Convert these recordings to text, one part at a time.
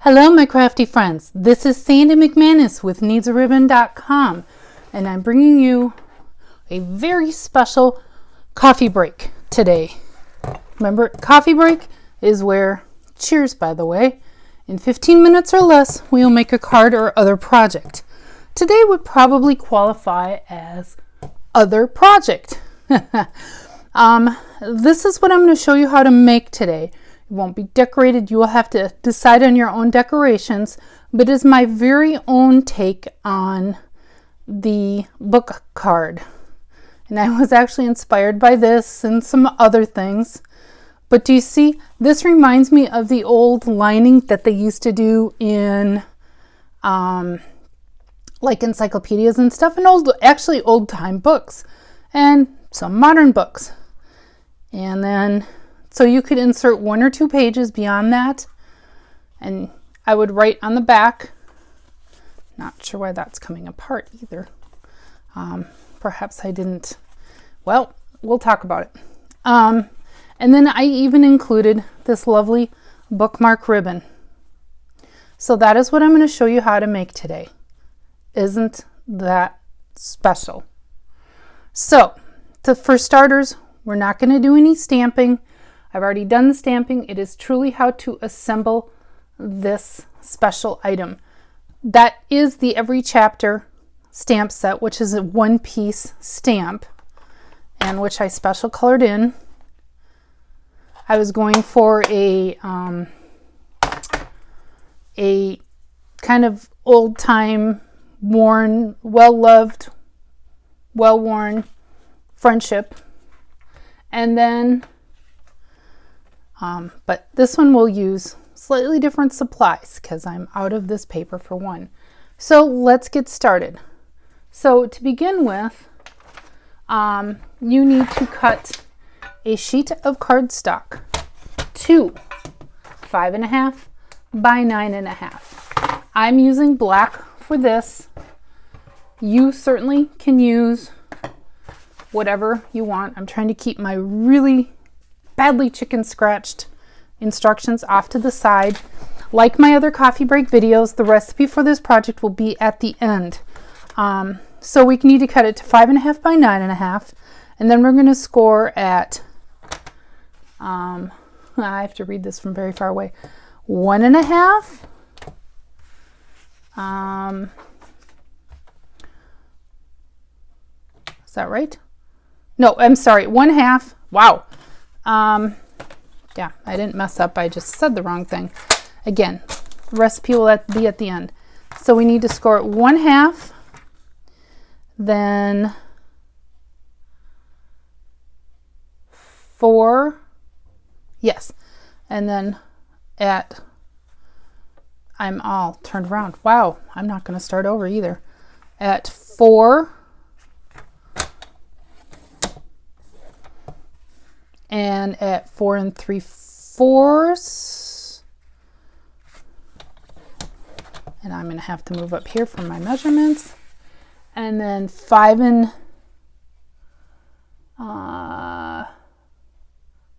Hello, my crafty friends. This is Sandy McManus with needsaribbon.com, and I'm bringing you a very special coffee break today. Remember, coffee break is where, cheers by the way, in 15 minutes or less, we'll make a card or other project. Today would probably qualify as other project. This is what I'm going to show you how to make today. It won't be decorated. You will have to decide on your own decorations, but it is my very own take on the book card. And I was actually inspired by this and some other things. But do you see, this reminds me of the old lining that they used to do in like encyclopedias and stuff, and old time books and some modern books. And then so you could insert 1 or 2 pages beyond that, and I would write on the back. Not sure why that's coming apart either. Perhaps I didn't. Well, we'll talk about it. And then I even included this lovely bookmark ribbon. So that is what I'm going to show you how to make today. Isn't that special? So, for starters, we're not going to do any stamping. I've already done the stamping. It is truly how to assemble this special item. That is the Every Chapter stamp set, which is a 1-piece stamp, and which I special colored in. I was going for a kind of old-time, worn, well-loved, well-worn friendship. And then but this one will use slightly different supplies because I'm out of this paper for one. So let's get started. So to begin with, you need to cut a sheet of cardstock to 5.5 by 9.5. I'm using black for this. You certainly can use whatever you want. I'm trying to keep my really badly chicken scratched instructions off to the side. Like my other coffee break videos, the recipe for this project will be at the end. So we need to cut it to 5.5 by 9.5, and then we're going to score at I have to read this from very far away. 1.5. Is that right? No, I'm sorry. 1/2. Wow. Yeah, I didn't mess up. I just said the wrong thing. Again, the recipe will be at the end. So we need to score it 1/2, then 4, yes, and then I'm all turned around. Wow, I'm not going to start over either. At 4, and at 4 3/4, and I'm going to have to move up here for my measurements, and then 4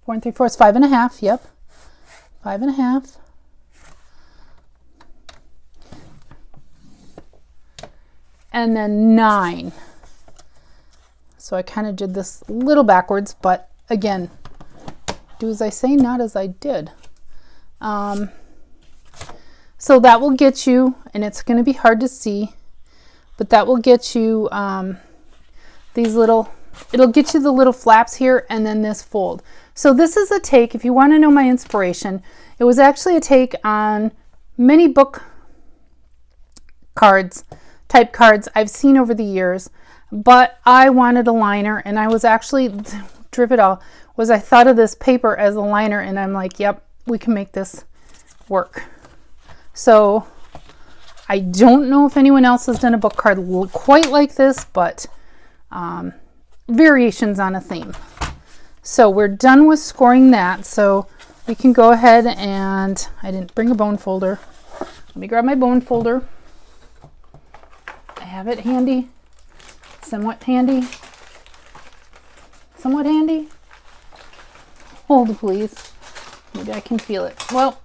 3/4, 5.5. Yep, 5.5. And then 9. So I kind of did this a little backwards, but again, do as I say, not as I did. So that will get you, and it's going to be hard to see, but that will get you it'll get you the little flaps here, and then this fold. So this is a take, if you want to know my inspiration, it was actually a take on many book cards, type cards I've seen over the years, but I wanted a liner, and I was actually I thought of this paper as a liner, and I'm like, yep, we can make this work. So I don't know if anyone else has done a book card quite like this, but variations on a theme. So we're done with scoring that, so we can go ahead, and I didn't bring a bone folder. Let me grab my bone folder. I have it handy, somewhat handy. Somewhat handy. Hold please. Maybe I can feel it. Well,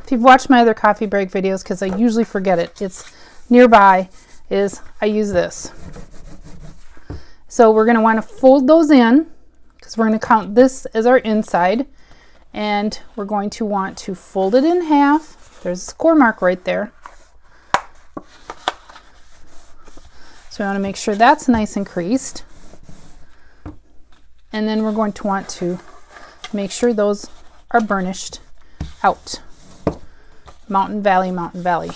if you've watched my other coffee break videos, because I usually forget it, it's nearby, is I use this. So we're going to want to fold those in because we're going to count this as our inside, and we're going to want to fold it in half. There's a score mark right there. So we want to make sure that's nice and creased. And then we're going to want to make sure those are burnished out. Mountain Valley, Mountain Valley.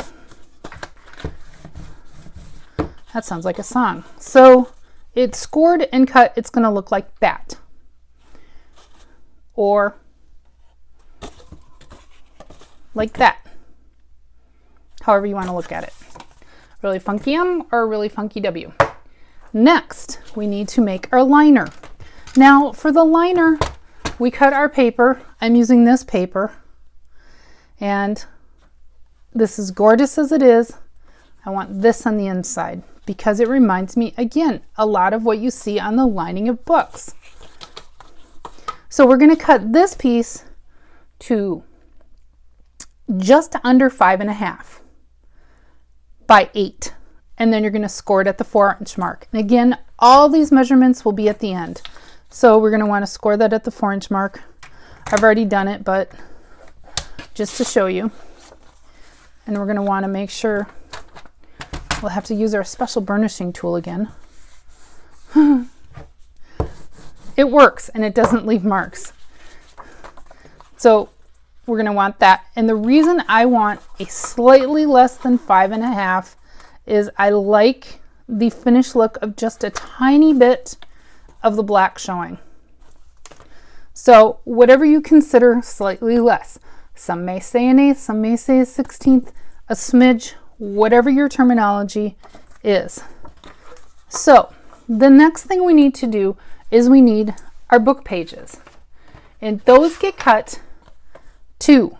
That sounds like a song. So it's scored and cut, it's going to look like that. Or like that. However you want to look at it. Really funky M or really funky W. Next, we need to make our liner. Now for the liner, we cut our paper. I'm using this paper. And this is gorgeous as it is. I want this on the inside because it reminds me, again, a lot of what you see on the lining of books. So we're going to cut this piece to just under 5.5 by 8. And then you're going to score it at the 4-inch mark. And again, all these measurements will be at the end. So we're going to want to score that at the 4-inch mark. I've already done it, but just to show you. And we're going to want to make sure, we'll have to use our special burnishing tool again. It works and it doesn't leave marks. So we're going to want that. And the reason I want a slightly less than 5.5 is I like the finished look of just a tiny bit of the black showing. So whatever you consider slightly less. Some may say 1/8, some may say 1/16, a smidge, whatever your terminology is. So the next thing we need to do is we need our book pages. And those get cut to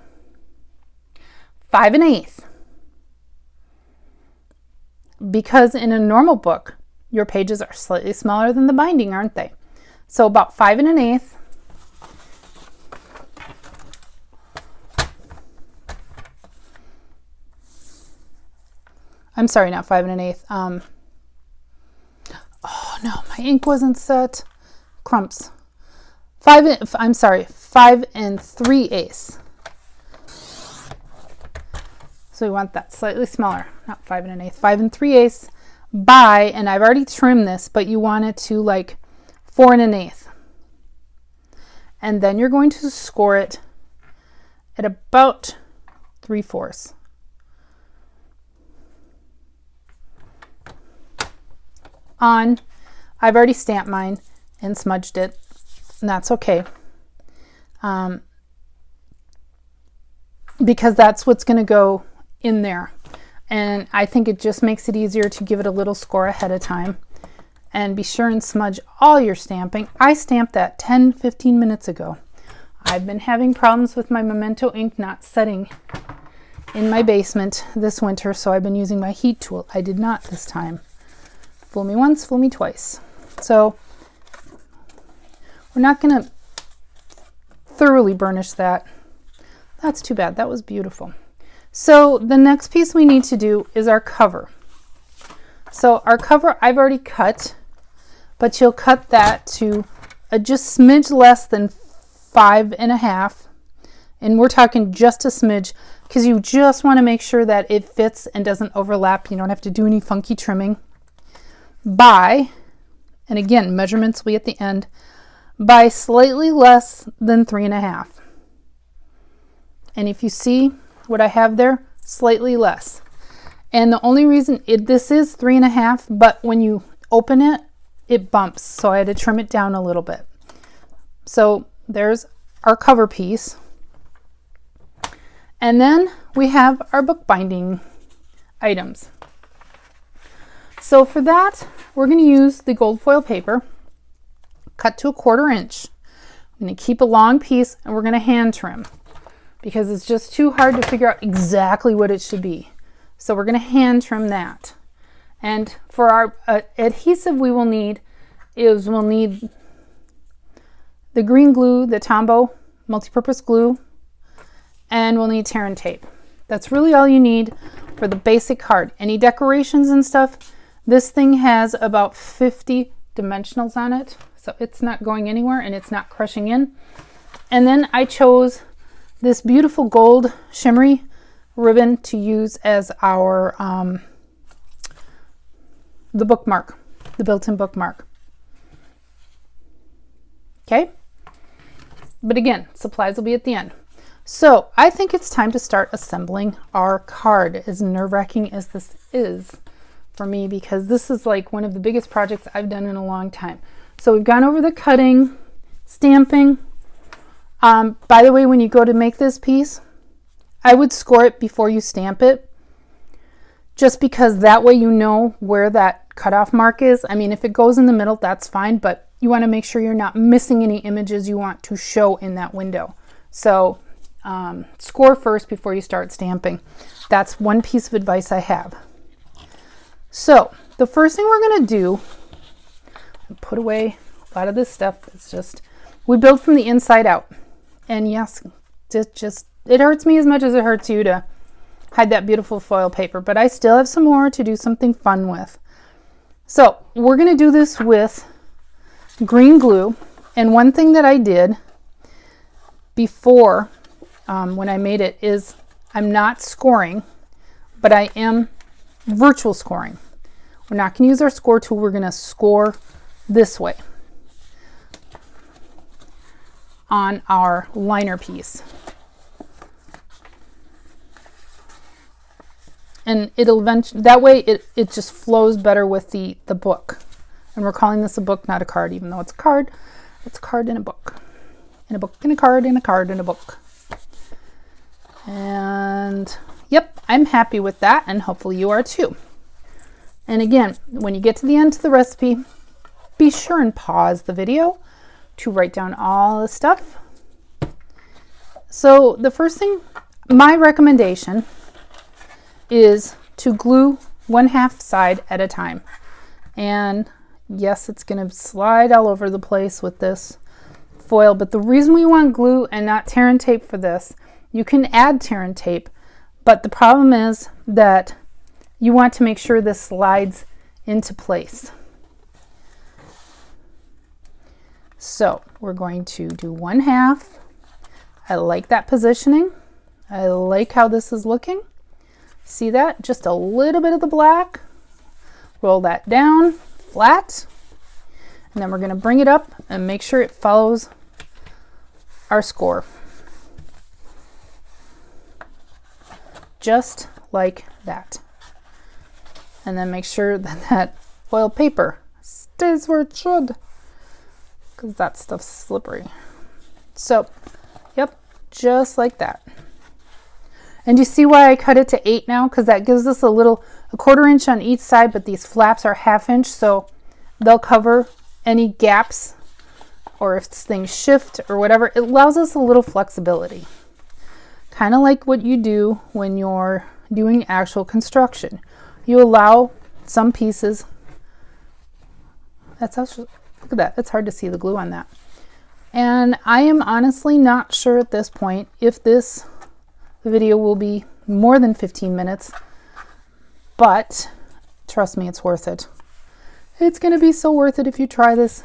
5.1/8. Because in a normal book, your pages are slightly smaller than the binding, aren't they? So about 5.1/8. I'm sorry, not 5.1/8. Oh no, my ink wasn't set. Crumps. 5 3/8. So we want that slightly smaller, not 5.1/8, 5 3/8 by, and I've already trimmed this, but you want it to like 4.1/8. And then you're going to score it at about 3/4. On, I've already stamped mine and smudged it, and that's okay. Because that's what's going to go in there. And I think it just makes it easier to give it a little score ahead of time. And be sure and smudge all your stamping. I stamped that 10-15 minutes ago. I've been having problems with my Memento ink not setting in my basement this winter, so I've been using my heat tool. I did not this time. Fool me once, fool me twice. So we're not going to thoroughly burnish that. That's too bad. That was beautiful. So the next piece we need to do is our cover. So our cover I've already cut, but you'll cut that to a just smidge less than 5.5. And we're talking just a smidge because you just want to make sure that it fits and doesn't overlap. You don't have to do any funky trimming. By, and again, measurements will be at the end, by slightly less than 3.5. And if you see what I have there, slightly less. And the only reason this is 3.5, but when you open it, it bumps. So I had to trim it down a little bit. So there's our cover piece. And then we have our bookbinding items. So for that, we're going to use the gold foil paper, cut to 1/4 inch. I'm going to keep a long piece and we're going to hand trim because it's just too hard to figure out exactly what it should be. So we're going to hand trim that. And for our adhesive we'll need the green glue, the Tombow multi-purpose glue, and we'll need tear and tape. That's really all you need for the basic card. Any decorations and stuff, this thing has about 50 dimensionals on it, so it's not going anywhere and it's not crushing in. And then I chose this beautiful gold shimmery ribbon to use as our the bookmark, the built-in bookmark. Okay, but again, supplies will be at the end. So I think it's time to start assembling our card, as nerve-wracking as this is for me, because this is like one of the biggest projects I've done in a long time. So we've gone over the cutting, stamping. By the way, when you go to make this piece, I would score it before you stamp it, just because that way you know where that cutoff mark is. I mean, if it goes in the middle, that's fine, but you want to make sure you're not missing any images you want to show in that window. So score first before you start stamping. That's one piece of advice I have. So the first thing we're going to do, put away a lot of this stuff. It's just, we build from the inside out. And yes, it hurts me as much as it hurts you to hide that beautiful foil paper, but I still have some more to do something fun with. So we're going to do this with green glue. And one thing that I did before when I made it is I'm not scoring, but I am virtual scoring. We're not going to use our score tool. We're going to score this way on our liner piece. And it'll eventually, that way it just flows better with the book. And we're calling this a book, not a card, even though it's a card. It's a card in a book. In a book, in a card, in a card, in a book. And yep, I'm happy with that, and hopefully you are too. And again, when you get to the end of the recipe, be sure and pause the video to write down all the stuff. So the first thing, my recommendation is to glue 1/2 side at a time. And yes, it's going to slide all over the place with this foil, but the reason we want glue and not tear and tape for this, you can add tear and tape, but the problem is that you want to make sure this slides into place. So we're going to do 1/2. I like that positioning. I like how this is looking. See that? Just a little bit of the black. Roll that down flat. And then we're going to bring it up and make sure it follows our score. Just like that. And then make sure that that foil paper stays where it should, because that stuff's slippery. So, yep, just like that. And you see why I cut it to 8 now? Because that gives us a 1/4 inch on each side, but these flaps are 1/2 inch, so they'll cover any gaps, or if things shift or whatever. It allows us a little flexibility. Kind of like what you do when you're doing actual construction. You allow some pieces. Look at that. It's hard to see the glue on that. And I am honestly not sure at this point if this video will be more than 15 minutes, but trust me, it's worth it. It's going to be so worth it if you try this.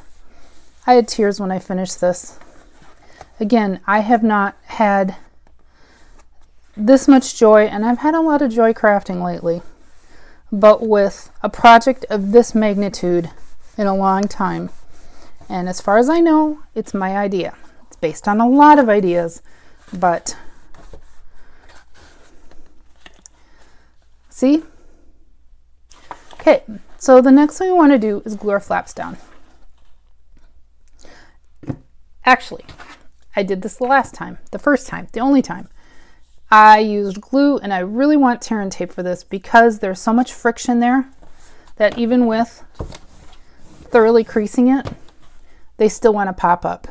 I had tears when I finished this. Again, I have not had this much joy, and I've had a lot of joy crafting lately, but with a project of this magnitude in a long time. And as far as I know, it's my idea. It's based on a lot of ideas, but see? Okay, so the next thing we want to do is glue our flaps down. Actually, I did this the first time, the only time. I used glue, and I really want tear and tape for this because there's so much friction there that even with thoroughly creasing it, they still want to pop up.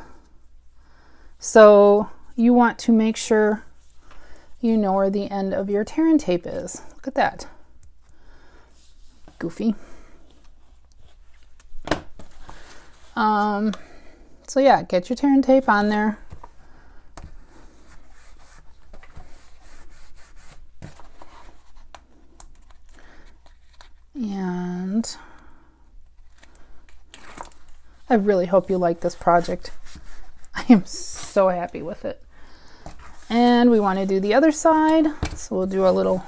So you want to make sure you know where the end of your tear and tape is. Look at that. Goofy. So yeah, get your tear and tape on there. And I really hope you like this project. I am so happy with it. And we want to do the other side, so we'll do a little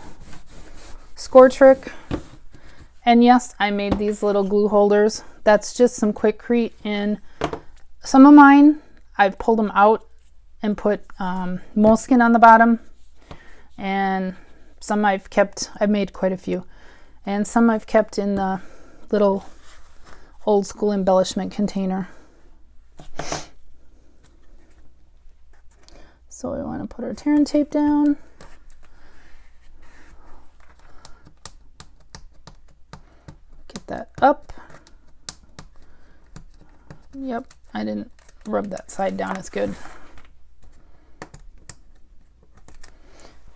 score trick. And yes, I made these little glue holders. That's just some Quikrete in some of mine. I've pulled them out and put moleskin on the bottom, and some I've made quite a few, and some I've kept in the little old school embellishment container. So we want to put our tear and tape down. Get that up. Yep, I didn't rub that side down as good.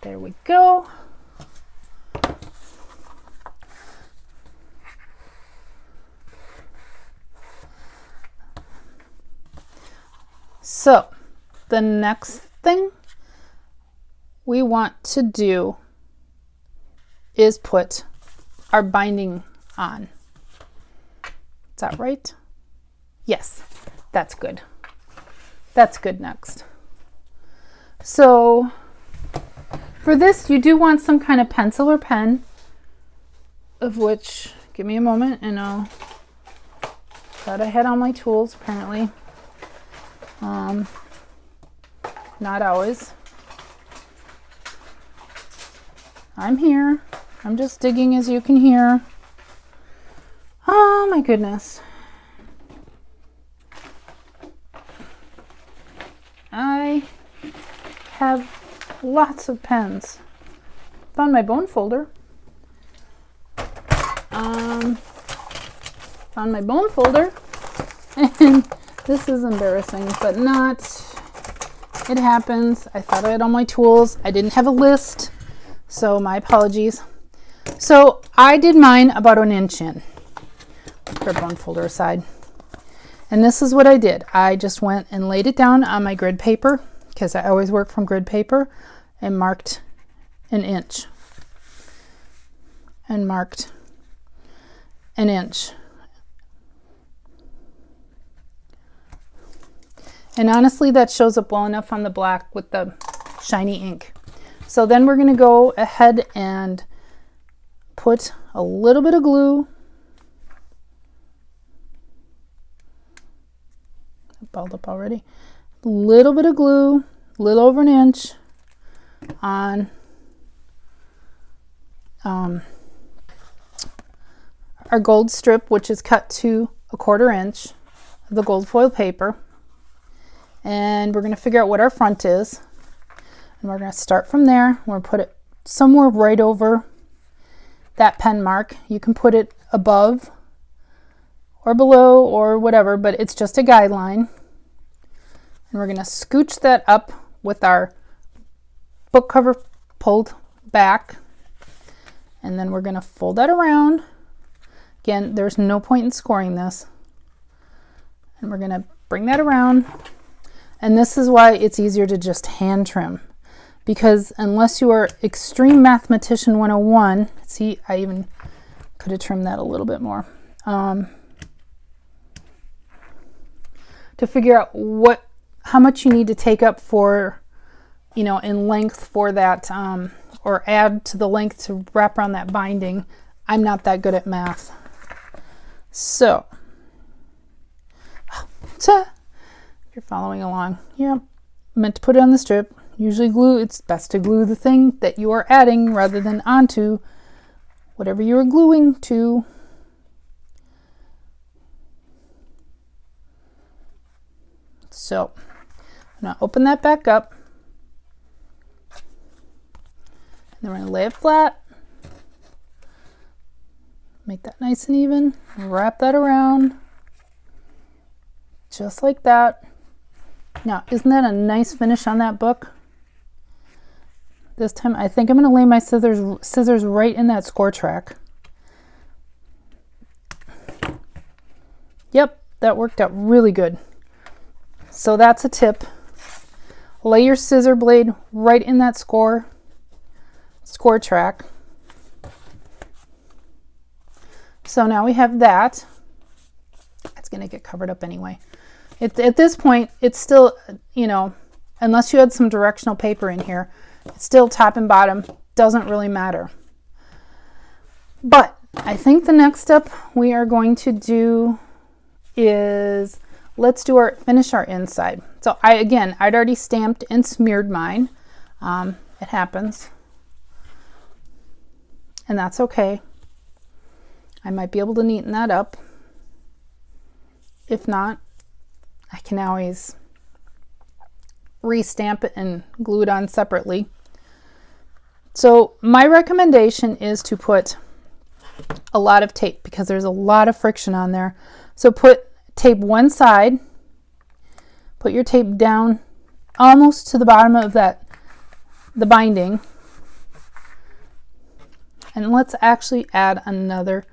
There we go. So the next thing we want to do is put our binding on. Is that right? Yes, that's good. That's good next. So for this, you do want some kind of pencil or pen, of which, give me a moment and I'll, thought I had all my tools apparently. Not always. I'm here. I'm just digging, as you can hear. Oh my goodness. I have lots of pens. Found my bone folder. Found my bone folder. And this is embarrassing, but not. It happens. I thought I had all my tools. I didn't have a list, so my apologies. So I did mine about an inch in. Put our bone folder aside. And this is what I did. I just went and laid it down on my grid paper, because I always work from grid paper, and marked an inch. And marked an inch. And honestly, that shows up well enough on the black with the shiny ink. So then we're going to go ahead and put a little bit of glue. It balled up already. A little bit of glue, a little over an inch on our gold strip, which is cut to 1/4 inch of the gold foil paper. And we're going to figure out what our front is. And we're going to start from there. We're going to put it somewhere right over that pen mark. You can put it above or below or whatever, but it's just a guideline. And we're going to scooch that up with our book cover pulled back. And then we're going to fold that around. Again, there's no point in scoring this. And we're going to bring that around. And this is why it's easier to just hand trim, because unless you are Extreme Mathematician 101, see, I even could have trimmed that a little bit more, to figure out how much you need to take up for, in length for that, or add to the length to wrap around that binding. I'm not that good at math. So, you're following along. Yeah, meant to put it on the strip. Usually glue, it's best to glue the thing that you are adding rather than onto whatever you are gluing to. So I'm going to open that back up. And then we're going to lay it flat. Make that nice and even. Wrap that around. Just like that. Now, isn't that a nice finish on that book? This time, I think I'm going to lay my scissors right in that score track. Yep, that worked out really good. So that's a tip. Lay your scissor blade right in that score track. So now we have that. It's going to get covered up anyway. At this point, it's still, you know, unless you had some directional paper in here, it's still top and bottom. Doesn't really matter. But I think the next step we are going to do is finish our inside. So I'd already stamped and smeared mine. It happens. And that's okay. I might be able to neaten that up. If not, I can always re-stamp it and glue it on separately. So my recommendation is to put a lot of tape because there's a lot of friction on there. So put tape one side, put your tape down almost to the bottom of the binding, and let's actually add another.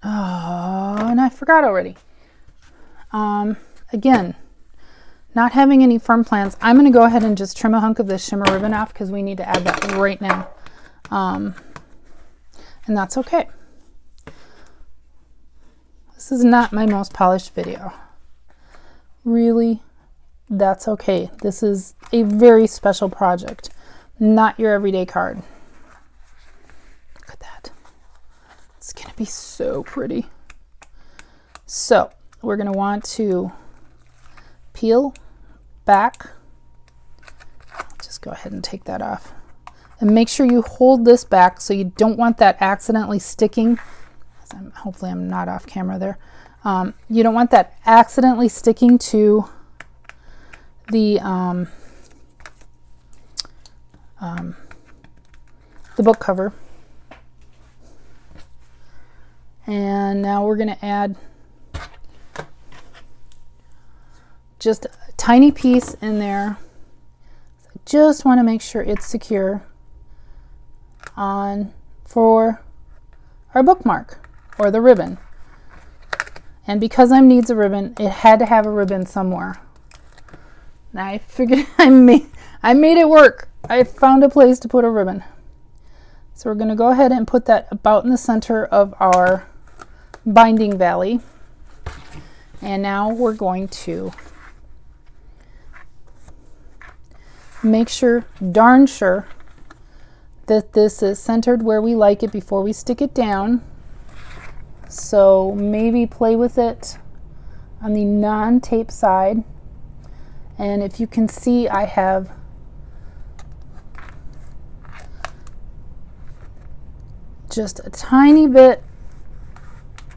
Oh, and I forgot already. Again, not having any firm plans, I'm going to go ahead and just trim a hunk of this shimmer ribbon off because we need to add that right now. And that's okay. This is not my most polished video. Really, that's okay. This is a very special project, not your everyday card. Look at that. It's going to be so pretty. So we're going to want to peel back. Just go ahead and take that off. And make sure you hold this back so you don't want that accidentally sticking. Hopefully I'm not off camera there. You don't want that accidentally sticking to the book cover. And now we're going to add just a tiny piece in there. I just want to make sure it's secure for our bookmark or the ribbon. And because I needs a ribbon, it had to have a ribbon somewhere. Now I figured I made it work. I found a place to put a ribbon. So we're going to go ahead and put that about in the center of our binding valley. And now we're going to make sure, darn sure, that this is centered where we like it before we stick it down. So maybe play with it on the non-tape side. And if you can see, I have just a tiny bit.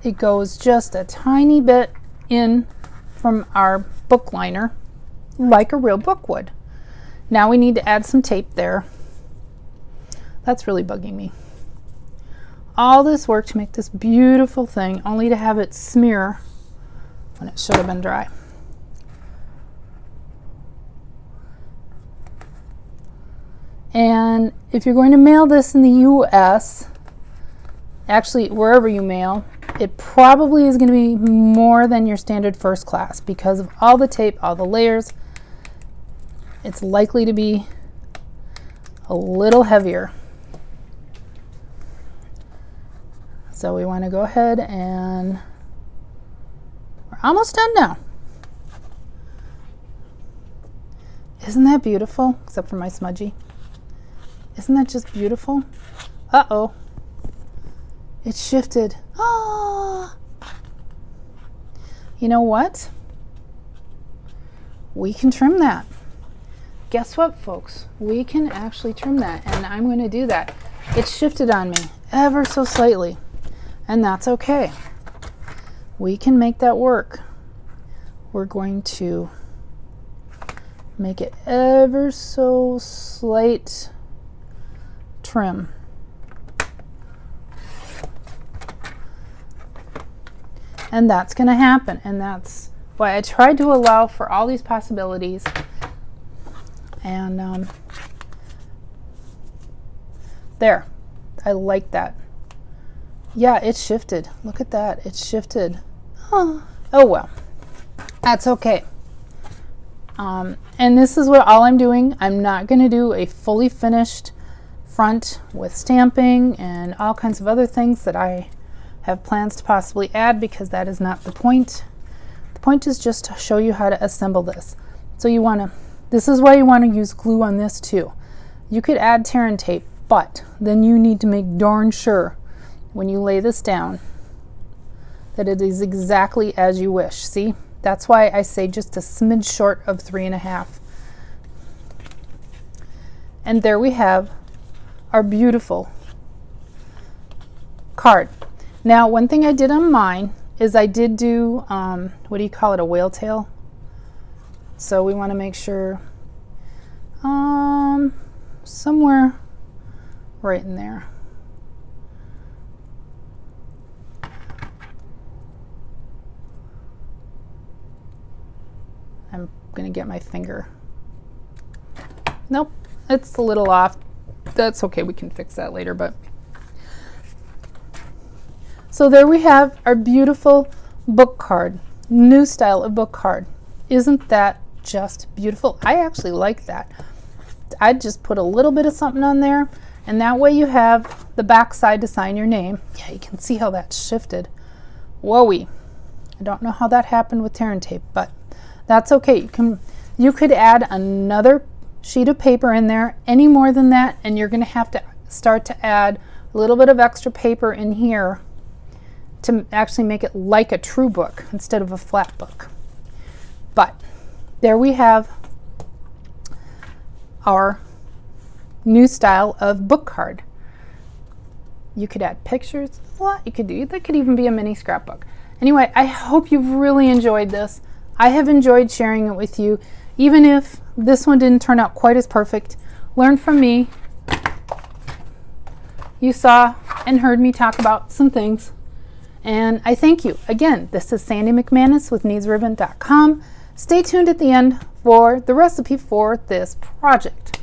It goes just a tiny bit in from our book liner, like a real book would. Now we need to add some tape there. That's really bugging me. All this work to make this beautiful thing, only to have it smear when it should have been dry. And if you're going to mail this in the US, actually wherever you mail, it probably is going to be more than your standard first class because of all the tape, all the layers. It's likely to be a little heavier. So we want to go ahead and we're almost done now. Isn't that beautiful? Except for my smudgy. Isn't that just beautiful? Uh-oh. It shifted. Ah. You know what? We can trim that. Guess what, folks? We can actually trim that, and I'm going to do that. It shifted on me ever so slightly, and that's okay. We can make that work. We're going to make it ever so slight trim. And that's going to happen, and that's why I tried to allow for all these possibilities. And there, I like that. Yeah, it shifted. Look at that, it shifted. Oh well, that's okay. And this is what all I'm doing. I'm not going to do a fully finished front with stamping and all kinds of other things that I have plans to possibly add, because that is not the point. The point is just to show you how to assemble this. So this is why you want to use glue on this too. You could add tear and tape, but then you need to make darn sure when you lay this down that it is exactly as you wish. See, that's why I say just a smidge short of 3.5. And there we have our beautiful card. Now, one thing I did on mine is I did do, what do you call it, a whale tail? So we want to make sure somewhere right in there. I'm going to get my finger. Nope, it's a little off. That's okay, we can fix that later. But so there we have our beautiful book card, new style of book card. Isn't that just beautiful? I actually like that. I'd just put a little bit of something on there, and that way you have the back side to sign your name. Yeah, you can see how that shifted. Whoa-wee. I don't know how that happened with tear and tape, but that's okay. You could add another sheet of paper in there. Any more than that, and you're going to have to start to add a little bit of extra paper in here to actually make it like a true book instead of a flat book. But there we have our new style of book card. You could add pictures, a lot you could do. That could even be a mini scrapbook. Anyway, I hope you've really enjoyed this. I have enjoyed sharing it with you. Even if this one didn't turn out quite as perfect, learn from me. You saw and heard me talk about some things, and I thank you. Again, this is Sandy McManus with needesribbon.com. Stay tuned at the end for the recipe for this project.